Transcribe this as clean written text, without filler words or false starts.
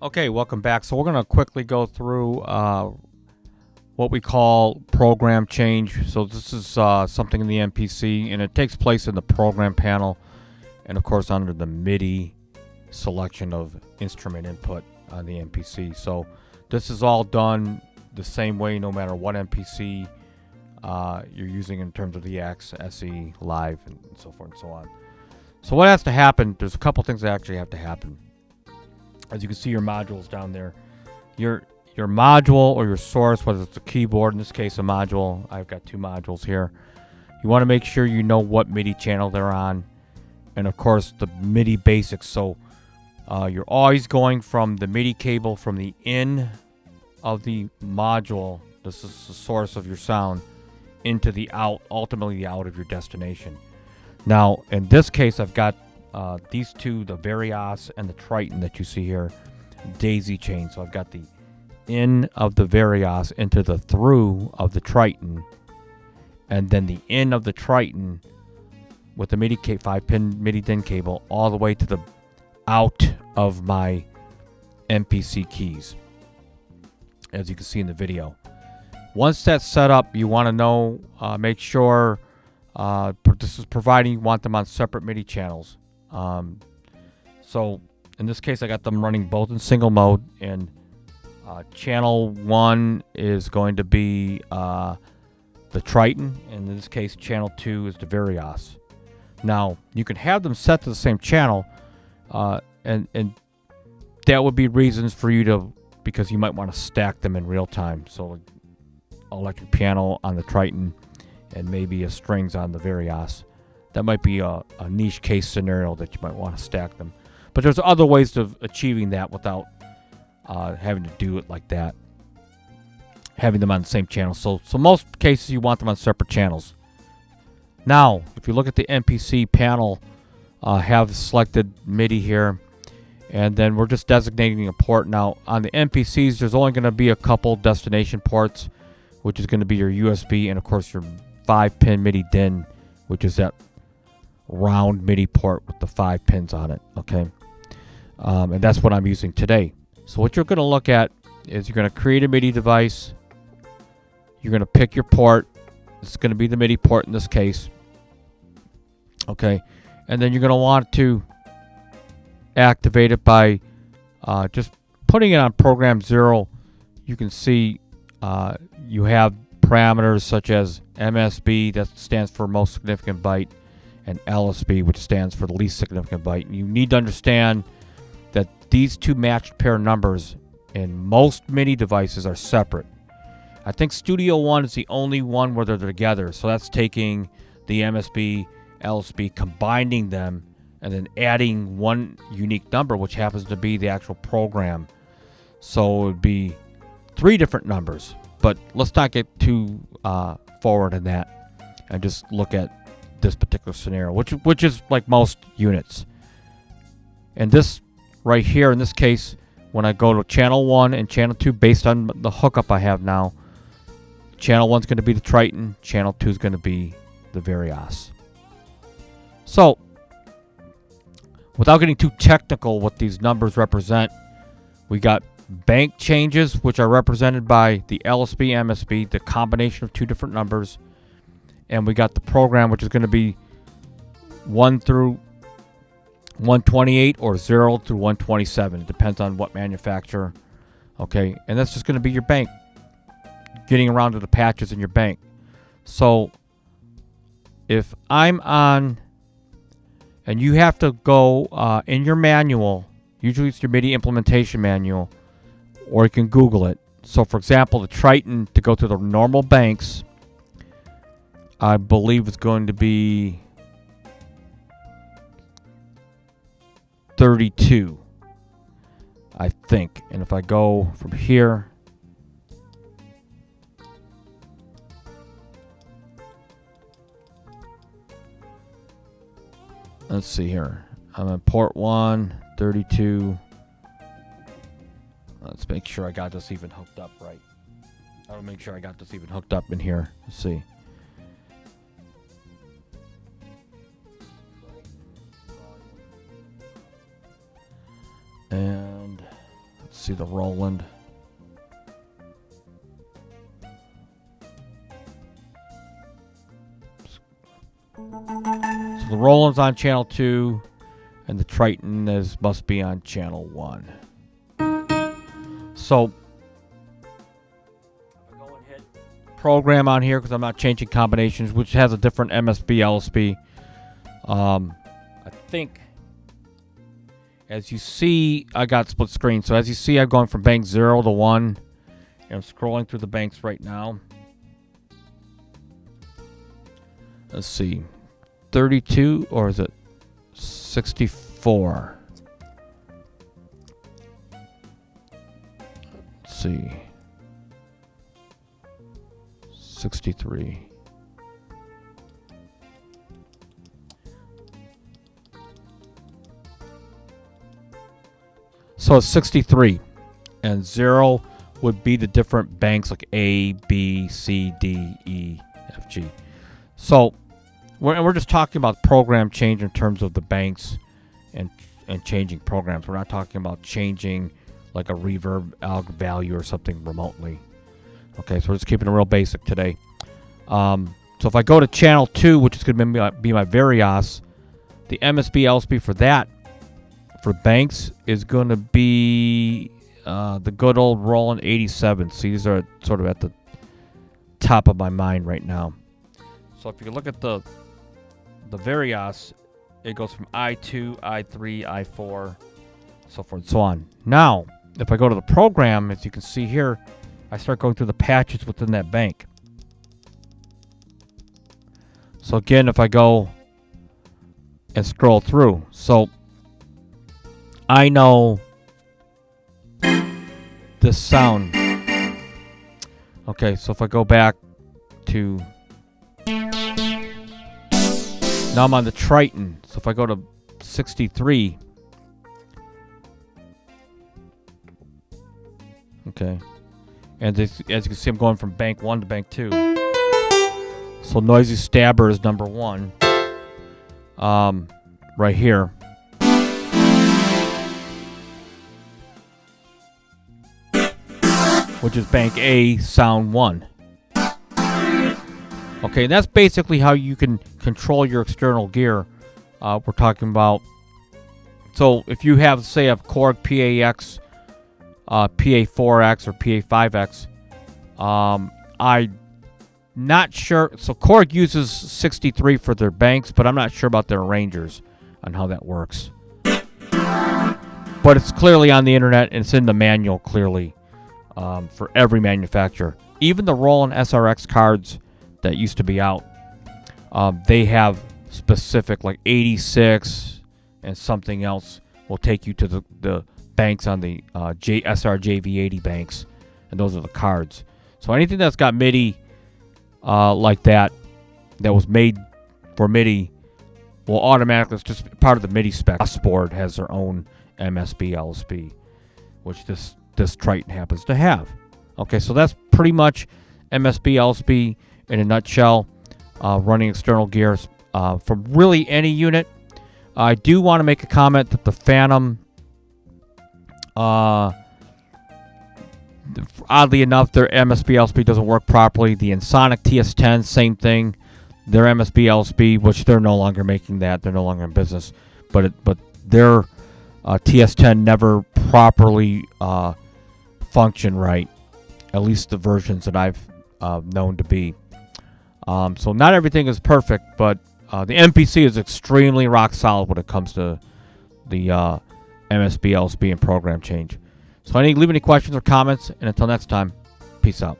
Okay, welcome back. So we're going to quickly go through what we call program change. So this is something in the MPC, and it takes place in the program panel, and of course under the MIDI selection of instrument input on the MPC. So this is all done the same way no matter what MPC you're using in terms of the X, SE, Live, and so forth and so on. So what has to happen, there's a couple things that actually have to happen. As you can see, your modules down there, your module or your source, whether it's a keyboard, in this case a module, I've got two modules here. You want to make sure you know what MIDI channel they're on, and of course the MIDI basics. So you're always going from the MIDI cable from the in of the module, this is the source of your sound, into the out, ultimately the out of your destination. Now in this case I've got these two, the Varios and the Triton that you see here, daisy chain. So I've got the in of the Varios into the through of the Triton, and then the in of the Triton with the MIDI 5-pin MIDI DIN cable all the way to the out of my MPC keys, as you can see in the video. Once that's set up, you want to know, make sure this is providing you want them on separate MIDI channels. So in this case I got them running both in single mode, and channel 1 is going to be the Triton, and in this case channel 2 is the Varios. Now you can have them set to the same channel, and that would be reasons for you to, because you might want to stack them in real time. So electric piano on the Triton and maybe a strings on the Varios. That might be a niche case scenario that you might want to stack them. But there's other ways of achieving that without having to do it like that, having them on the same channel. So most cases you want them on separate channels. Now, if you look at the MPC panel, have selected MIDI here, and then we're just designating a port. Now on the MPCs, there's only going to be a couple destination ports, which is going to be your USB and of course your 5-pin MIDI DIN, which is that round MIDI port with the 5 pins on it. Okay, and that's what I'm using today. So what you're going to look at is you're going to create a MIDI device. You're going to pick your port. It's going to be the MIDI port in this case. Okay, and then you're going to want to activate it by just putting it on program 0. You can see you have parameters such as MSB, that stands for most significant byte, and LSB, which stands for the least significant byte. You need to understand that these two matched pair numbers in most MIDI devices are separate. I think Studio One is the only one where they're together. So that's taking the MSB, LSB, combining them, and then adding one unique number, which happens to be the actual program. So it would be 3 different numbers. But let's not get too forward in that and just look at this particular scenario, which is like most units. And this right here, in this case, when I go to channel 1 and channel 2, based on the hookup I have now, channel 1 is going to be the Triton, channel 2 is going to be the Varios. So without getting too technical, what these numbers represent, we got bank changes, which are represented by the LSB, MSB, the combination of 2 different numbers. And we got the program, which is going to be 1 through 128 or 0 through 127. It depends on what manufacturer. Okay, and that's just going to be your bank, getting around to the patches in your bank. So if I'm on, and you have to go in your manual, usually it's your MIDI implementation manual, or you can Google it. So for example, the Triton, to go to the normal banks, I believe it's going to be 32, I think. And if I go from here, let's see here. I'm on port 1, 32. Let's make sure I got this even hooked up right. I'll make sure I got this even hooked up in here. Let's see. And Let's see the Roland. So the Roland's on channel 2, and the Triton must be on channel 1. So I go and hit program on here because I'm not changing combinations, which has a different MSB LSB. I think, as you see, I got split screen. So as you see, I'm going from bank 0 to 1, and I'm scrolling through the banks right now. Let's see, 32, or is it 64? Let's see, 63. So it's 63, and 0 would be the different banks like A, B, C, D, E, F, G. So we're just talking about program change in terms of the banks and changing programs. We're not talking about changing like a reverb alg value or something remotely. Okay, so we're just keeping it real basic today. So if I go to channel 2, which is going to be my Varios, the MSB LSB for that, for banks, is going to be the good old Roland 87. See, these are sort of at the top of my mind right now. So if you look at the Varios, it goes from I2, I3, I4, so forth and so on. Now, if I go to the program, as you can see here, I start going through the patches within that bank. So again, if I go and scroll through, so I know this sound. Okay, so if I go back to, now I'm on the Triton. So if I go to 63, okay, and as you can see, I'm going from bank 1 to bank 2. So Noisy Stabber is number 1, right here. Which is bank A, sound 1. Okay, and that's basically how you can control your external gear. We're talking about, so if you have, say, a Korg PAX, PA4X, or PA5X, I'm not sure. So Korg uses 63 for their banks, but I'm not sure about their arrangers on how that works. But it's clearly on the internet, and it's in the manual clearly. For every manufacturer. Even the Roland SRX cards that used to be out, they have specific, like 86 and something else will take you to the banks on the SRJV80 banks, and those are the cards. So anything that's got MIDI like that was made for MIDI will automatically, it's just part of the MIDI spec. This board has their own MSB LSB, which this Triton happens to have. Okay, so that's pretty much MSB LSB in a nutshell, running external gears from really any unit. I do want to make a comment that the Phantom, oddly enough, their MSB LSB doesn't work properly. The Ensoniq TS10, same thing. Their MSB LSB, which they're no longer making that, they're no longer in business, but their TS10 never properly function right, at least the versions that I've known to be. So not everything is perfect, but the MPC is extremely rock solid when it comes to the MSB LSB and program change. So leave any questions or comments, and until next time, peace out.